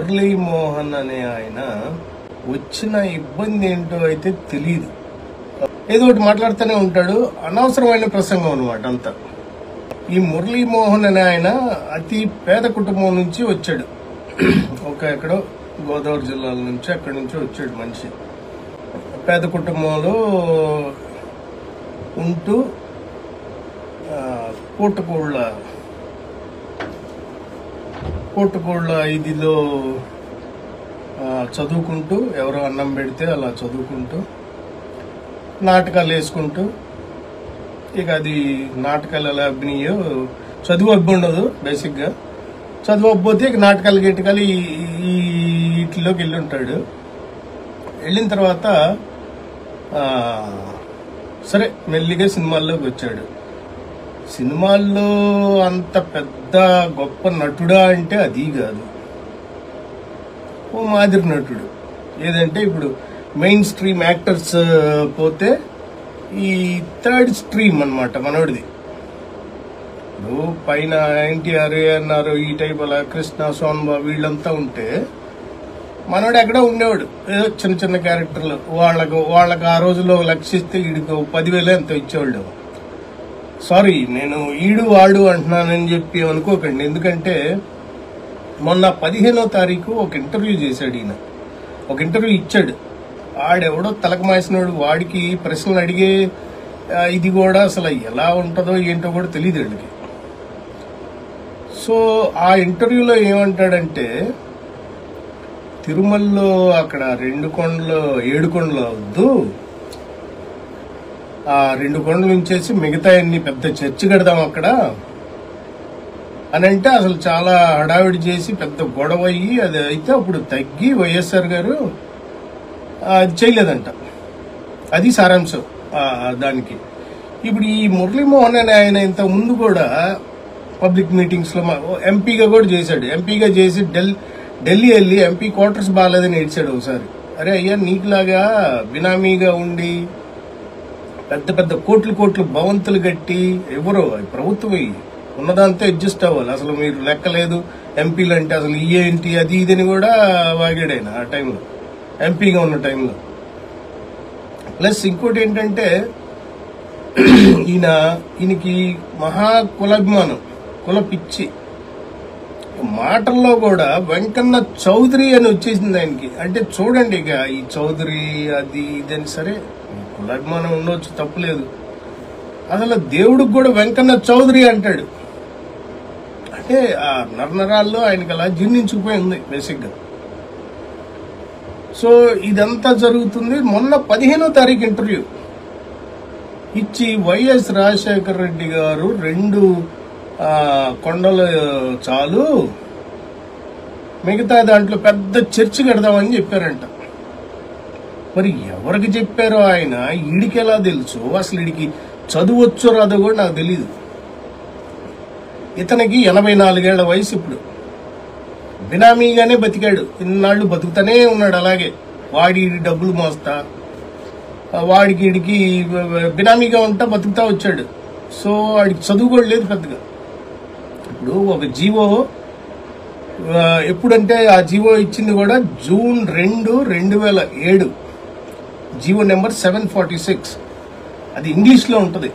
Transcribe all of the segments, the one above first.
మురళీమోహన్ అనే ఆయన వచ్చిన ఇబ్బంది ఏంటో అయితే తెలియదు. ఏదో ఒకటి మాట్లాడుతూనే ఉంటాడు, అనవసరమైన ప్రసంగం అనమాట అంతా. ఈ మురళీమోహన్ అనే ఆయన అతి పేద కుటుంబం నుంచి వచ్చాడు. ఎక్కడో గోదావరి జిల్లాల నుంచి అక్కడి నుంచి వచ్చాడు మనిషి. పేద కుటుంబంలో ఉంటూ పూటకోళ్ళ ఇదిలో చదువుకుంటూ, ఎవరో అన్నం పెడితే అలా చదువుకుంటూ, నాటకాలు వేసుకుంటూ, ఇక అది నాటకాలు ఎలా అభినయో, చదువు అబ్బి ఉండదు బేసిక్గా. చదువు అబ్బోతే ఇక నాటకాలు గిటకాలు వీటిలోకి వెళ్ళి ఉంటాడు. వెళ్ళిన తర్వాత సరే మెల్లిగా సినిమాల్లోకి వచ్చాడు. సినిమాల్లో అంత పెద్ద గొప్ప నటుడా అంటే అది కాదు, ఓ మాదిరి నటుడు. ఏదంటే ఇప్పుడు మెయిన్ స్ట్రీమ్ యాక్టర్స్ పోతే ఈ థర్డ్ స్ట్రీమ్ అన్నమాట మనోడిది. ఇప్పుడు పైన ఎన్టీఆర్, ఏఎన్ఆర్, ఈ టైప్ అలా కృష్ణ, సోన్బాబు వీళ్ళంతా ఉంటే మనోడు ఎక్కడో ఉండేవాడు. ఏదో చిన్న చిన్న క్యారెక్టర్లు. వాళ్ళకి ఆ రోజుల్లో లక్షిస్తే వీడికి 10,000 ఎంతో ఇచ్చేవాళ్ళు. సారీ, నేను ఈడు వాడు అంటున్నానని చెప్పి అనుకోకండి. ఎందుకంటే మొన్న 15వ తారీఖు ఒక ఇంటర్వ్యూ చేశాడు ఈయన. ఒక ఇంటర్వ్యూ ఇచ్చాడు. ఆడెవడో తలకమాసినోడు, వాడికి ప్రశ్నలు అడిగే ఇది కూడా అసలు ఎలా ఉంటుందో ఏంటో కూడా తెలియదు వీళ్ళకి. సో ఆ ఇంటర్వ్యూలో ఏమంటాడంటే, తిరుమలలో అక్కడ 2 కొండలు 7 కొండలు అవద్దు, ఆ 2 కొండలు ఉంచేసి మిగతా అన్ని పెద్ద చర్చి కడదాం అక్కడ అని అంటే, అసలు చాలా హడావిడి చేసి పెద్ద గొడవ అయ్యి అది అయితే అప్పుడు తగ్గి వైఎస్ఆర్ గారు అది చేయలేదంట. అది సారాంశం దానికి. ఇప్పుడు ఈ మురళీమోహన్ అనే ఆయన ఇంత ముందు కూడా పబ్లిక్ మీటింగ్స్ లో ఎంపీగా కూడా చేశాడు. ఎంపీగా చేసి ఢిల్లీ వెళ్ళి ఎంపీ క్వార్టర్స్ బాగాలేదని ఏడ్చాడు ఒకసారి. అరే అయ్యా, నీకులాగా బినామీగా ఉండి పెద్ద పెద్ద కోట్లు భవంతులు కట్టి ఎవరో ప్రభుత్వం ఉన్నదాంతో అడ్జస్ట్ అవ్వాలి. అసలు మీరు లెక్కలేదు ఎంపీలు అంటే, అసలు ఏంటి అది ఇదని కూడా వాగాడైనా ఆ టైంలో, ఎంపీగా ఉన్న టైంలో. ప్లస్ ఇంకోటి ఏంటంటే, ఈయనకి మహా కులాభిమానం, కుల పిచ్చి. మాటల్లో కూడా వెంకన్న చౌదరి అని వచ్చేసింది ఆయనకి. అంటే చూడండి, ఇక ఈ చౌదరి అది ఇదని, సరే కులాభిమానం ఉండవచ్చు, తప్పులేదు. అసలు దేవుడికి కూడా వెంకన్న చౌదరి అంటాడు. అంటే ఆ నరనరాల్లో ఆయనకి అలా జీర్ణించుకుపోయి ఉంది బేసిక్గా. సో ఇదంతా జరుగుతుంది. మొన్న 15వ తారీఖు ఇంటర్వ్యూ ఇచ్చి వైఎస్ రాజశేఖర రెడ్డి గారు 2 కొండలు చాలు, మిగతా దాంట్లో పెద్ద చర్చి కడదామని చెప్పారంట. మరి ఎవరికి చెప్పారో ఆయన, ఈడికి ఎలా తెలుసు? అసలు ఈడికి చదువు వచ్చో రాదో కూడా నాకు తెలీదు. ఇతనికి 84 ఏళ్ల వయసు. ఇప్పుడు బినామీగానే బతికాడు, ఇన్నాళ్ళు బతుకుతానే ఉన్నాడు అలాగే. వాడి డబ్బులు మోస్తా, వాడికి ఈడికి బినామీగా ఉంటా బతుకుతా వచ్చాడు. సో వాడికి చదువు కూడా లేదు పెద్దగా. ఇప్పుడు ఒక జీవో ఎప్పుడంటే, ఆ జీవో ఇచ్చింది కూడా జూన్ 2, 2007, జీవో నెంబర్ 746. అది ఇంగ్లీష్లో ఉంటుంది.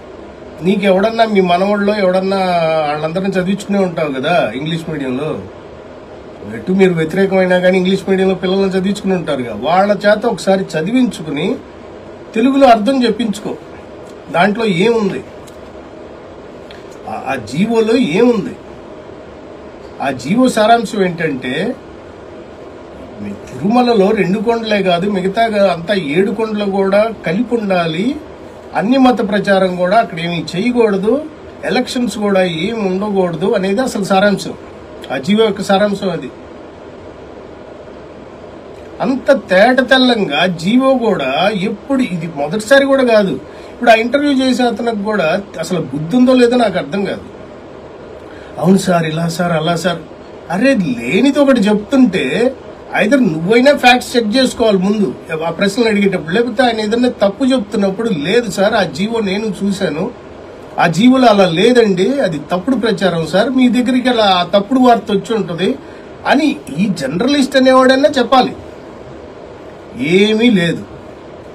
నీకు ఎవడన్నా మీ మనవాళ్ళలో ఎవడన్నా వాళ్ళందరినీ చదివించుకునే ఉంటావు కదా ఇంగ్లీష్ మీడియంలో. ఎటు మీరు వ్యతిరేకమైనా కానీ ఇంగ్లీష్ మీడియంలో పిల్లలను చదివించుకుని ఉంటారుగా, వాళ్ళ చేత ఒకసారి చదివించుకుని తెలుగులో అర్థం చెప్పించుకో. దాంట్లో ఏముంది, ఆ జీవోలో ఏముంది? ఆ జీవో సారాంశం ఏంటంటే, తిరుమలలో 2 కొండలే కాదు, మిగతా అంతా 7 కొండలు కూడా కలిపి ఉండాలి. అన్ని మత ప్రచారం కూడా అక్కడ ఏమి చేయకూడదు, ఎలక్షన్స్ కూడా ఏమి ఉండకూడదు అనేది అసలు సారాంశం. ఆ జీవో యొక్క సారాంశం అది. అంత తేట తెల్లంగా జీవో కూడా ఎప్పుడు, ఇది మొదటిసారి కూడా కాదు. ఇప్పుడు ఆ ఇంటర్వ్యూ చేసే అతనికి కూడా అసలు బుద్ధి ఉందో లేదో నాకు అర్థం కాదు. అవును సార్, ఇలా సార్, అలా సార్. అరే లేనిది ఒకటి చెప్తుంటే ఐదర్ నువ్వైనా ఫ్యాక్ట్స్ చెక్ చేసుకోవాలి ముందు ఆ ప్రశ్నలు అడిగేటప్పుడు. లేకపోతే ఆయన ఏదైనా తప్పు చెప్తున్నప్పుడు, లేదు సార్ ఆ జీవో నేను చూశాను, ఆ జీవోలో అలా లేదండి, అది తప్పుడు ప్రచారం సార్, మీ దగ్గరికి అలా తప్పుడు వార్త వచ్చి ఉంటుంది, అని ఈ జర్నలిస్ట్ అనేవాడన్నా చెప్పాలి. ఏమీ లేదు.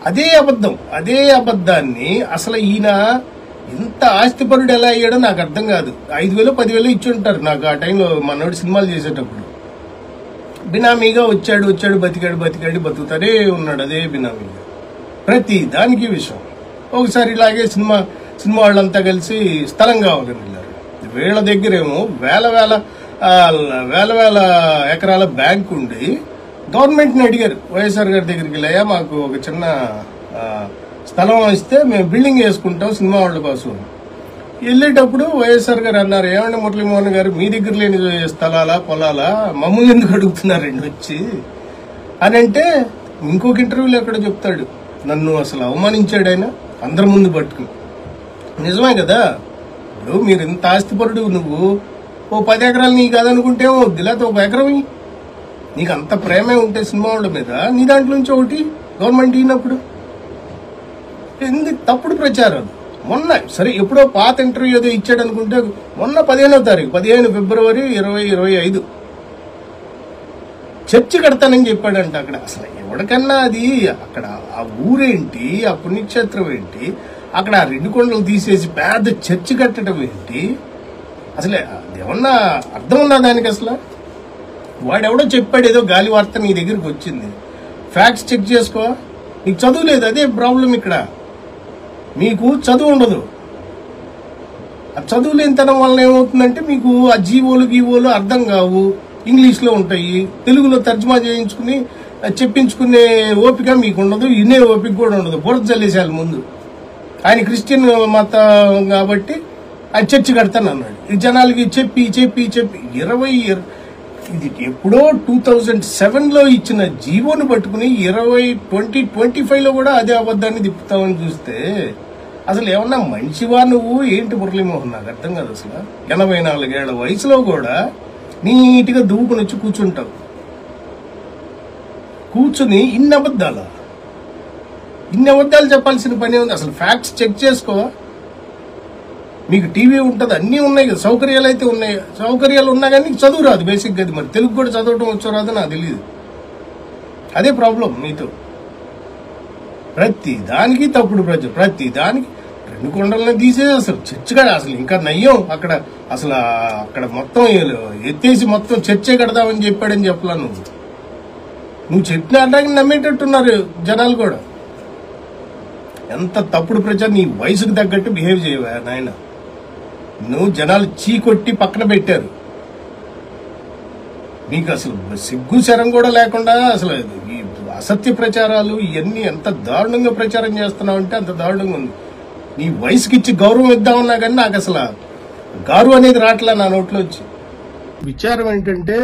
అదే అబద్ధం. అదే అబద్ధాన్ని అసలు ఈయన ఇంత ఆస్తిపరుడు ఎలా అయ్యాడో నాకు అర్థం కాదు. 5,000 10,000 ఇచ్చి ఉంటారు నాకు ఆ టైంలో మనోడు సినిమాలు చేసేటప్పుడు. బినామీగా వచ్చాడు బతికాడు బతుకుతారే ఉన్నాడు అదే బినామీగా ప్రతి దానికి విషయం. ఒకసారి ఇలాగే సినిమా వాళ్ళంతా కలిసి స్థలం కావాలని వెళ్ళారు. వీళ్ళ దగ్గరేమో వేల వేల ఎకరాల బ్యాంక్ ఉండి గవర్నమెంట్ని అడిగారు వైఎస్ఆర్ గారి దగ్గరికి వెళ్ళాయా మాకు ఒక చిన్న స్థలం ఇస్తే మేము బిల్డింగ్ వేసుకుంటాం సినిమా వాళ్ళ కోసం. వెళ్ళేటప్పుడు వైఎస్ఆర్ గారు అన్నారు, ఏమంటే మురళీమోహన్ గారు మీ దగ్గర లేని స్థలాలా పొలాలా మమ్మల్ని ఎందుకు అడుగుతున్నారండి వచ్చి అని అంటే, ఇంకొక ఇంటర్వ్యూలో ఎక్కడ చెప్తాడు నన్ను అసలు అవమానించాడు ఆయన అందరి ముందు పట్టుకుని. నిజమే కదా, ఇప్పుడు మీరు ఇంత ఆస్తిపరుడు, నువ్వు ఓ 10 ఎకరాలు నీ కాదనుకుంటే వద్దు, లేకపోతే ఒక ఎకరం నీకు అంత ప్రేమే ఉంటే సినిమా వాళ్ళ మీద నీ దాంట్లో నుంచి ఒకటి గవర్నమెంట్ ఇచ్చినప్పుడు ఎందుకు తప్పుడు ప్రచారం? మొన్న సరే ఎప్పుడో పాత ఇంటర్వ్యూ ఏదో ఇచ్చాడు అనుకుంటే మొన్న 15వ తారీఖు 15 ఫిబ్రవరి 2025 చర్చి కడతానని చెప్పాడంట. అక్కడ అసలు ఎవరికన్నా అది అక్కడ ఆ ఊరేంటి, ఆ పుణ్యక్షేత్రం ఏంటి, అక్కడ ఆ 2 కొండలు తీసేసి పెద్ద చర్చి కట్టడం ఏంటి? అసలే ఏమన్నా అర్థం ఉందా దానికి? అసలు వాడెవడో చెప్పాడు ఏదో గాలి వార్త నీ దగ్గరికి వచ్చింది, ఫ్యాక్ట్స్ చెక్ చేసుకో. నీకు చదువు లేదు, అదే ప్రాబ్లం ఇక్కడ. మీకు చదువు ఉండదు. ఆ చదువు లేనితనం వలన ఏమవుతుందంటే మీకు ఆ గీవోలు అర్థం కావు, ఇంగ్లీష్లో ఉంటాయి, తెలుగులో తర్జుమా చేయించుకుని చెప్పించుకునే ఓపిక మీకు ఉండదు, ఇనే ఓపిక కూడా ఉండదు. బురద జల్లేసాలి ముందు. ఆయన క్రిస్టియన్ మతం కాబట్టి ఆయన చర్చి కడతాను అన్నాడు. ఈ జనాలకి చెప్పి 20 ఇది ఎప్పుడో 2007లో ఇచ్చిన జీవోను పట్టుకుని 2025లో కూడా అదే అబద్ధాన్ని తిప్పుతామని చూస్తే అసలు ఏమన్నా మనిషివా నువ్వు? ఏంటి మురళీమోహన్, నాకు అర్థం కాదు. అసలు 84 ఏళ్ల వయసులో కూడా నీట్గా దువ్వుకుని వచ్చి కూర్చుంటావు. కూర్చుని ఇన్ని అబద్ధాలు చెప్పాల్సిన పని ఉంది. అసలు ఫ్యాక్ట్స్ చెక్ చేసుకో. మీకు టీవీ ఉంటుంది, అన్నీ ఉన్నాయి కదా, సౌకర్యాలు అయితే ఉన్నాయి. సౌకర్యాలు ఉన్నా కానీ నీకు చదువు రాదు బేసిక్ గా. మరి తెలుగు కూడా చదవటం వచ్చో రాదో నాకు తెలియదు. అదే ప్రాబ్లం మీతో. ప్రతి దానికి తప్పుడు ప్రతి దానికి 2 కొండలను తీసేది అసలు చర్చిగా. అసలు ఇంకా నయ్యం అక్కడ అసలు అక్కడ మొత్తం ఎత్తేసి మొత్తం చర్చే కడదామని చెప్పాడని చెప్పలా. నువ్వు చెప్పిన అడ్డానికి నమ్మేటట్టున్నారు జనాలు కూడా. ఎంత తప్పుడు ప్రచారం. నీ వయసుకు తగ్గట్టు బిహేవ్ చేయవా నాయన. నువ్వు జనాలు చీకొట్టి పక్కన పెట్టారు. నీకు అసలు సిగ్గు శరం కూడా లేకుండా అసలు ఈ అసత్య ప్రచారాలు ఇవన్నీ ఎంత దారుణంగా ప్రచారం చేస్తున్నావు అంటే అంత దారుణంగా ఉంది. నీ వయసుకి ఇచ్చి గౌరవం ఇద్దామన్నా కానీ నాకు అసలు గారు అనేది రావట్లే నా నోట్లో వచ్చి. విచారం ఏంటంటే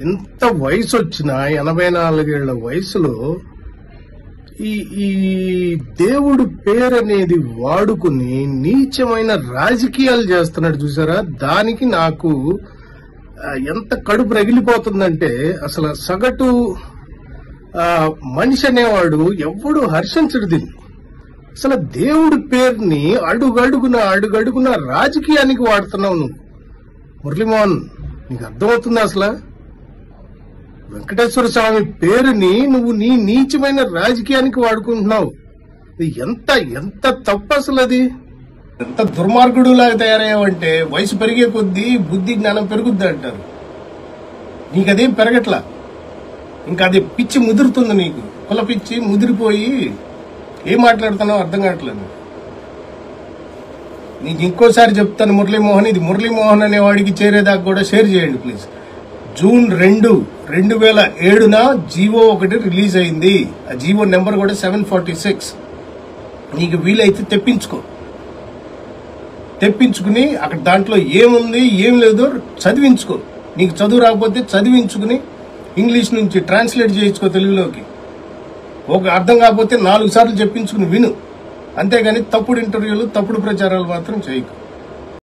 ఇంత వయసు వచ్చిన 84 ఏళ్ల వయసులో ఈ దేవుడు పేరు అనేది వాడుకుని నీచమైన రాజకీయాలు చేస్తున్నాడు చూసారా. దానికి నాకు ఎంత కడుపు రగిలిపోతుందంటే అసలు సగటు మనిషి అనేవాడు ఎవడు హర్షించడు దీన్ని. అసలు దేవుడి పేరుని అడుగడుగున రాజకీయానికి వాడుతున్నావు నువ్వు మురళీమోహన్. నీకు అర్థమవుతుందా? అసలు వెంకటేశ్వర స్వామి పేరుని నువ్వు నీ నీచమైన రాజకీయానికి వాడుకుంటున్నావు. ఎంత తప్పు అసలు. అది ఎంత దుర్మార్గుడు లాగా తయారయ్యావంటే వయసు పెరిగే కొద్దీ బుద్ధి జ్ఞానం పెరుగుద్ది అంటారు. నీకు అదేం పెరగట్లా. ఇంకా అదే పిచ్చి ముదురుతుంది నీకు. కుల పిచ్చి ముదిరిపోయి ఏం మాట్లాడుతున్నావు అర్థం కావట్లేదు. నీకు ఇంకోసారి చెప్తాను మురళీమోహన్, ఇది మురళీమోహన్ అనేవాడికి చేరేదాకా కూడా షేర్ చేయండి ప్లీజ్. జూన్ 2, 2007 జీవో 1 రిలీజ్ అయింది. ఆ జీవో నెంబర్ కూడా 746. నీకు వీలైతే తెప్పించుకుని అక్కడ దాంట్లో ఏముంది ఏం లేదో చదివించుకో. నీకు చదువు రాకపోతే చదివించుకుని ఇంగ్లీష్ నుంచి ట్రాన్స్లేట్ చేయించుకో తెలుగులోకి. ఒక అర్థం కాకపోతే 4 సార్లు చెప్పించుకుని విను. అంతేగాని తప్పుడు ఇంటర్వ్యూలు తప్పుడు ప్రచారాలు మాత్రం చేయకు.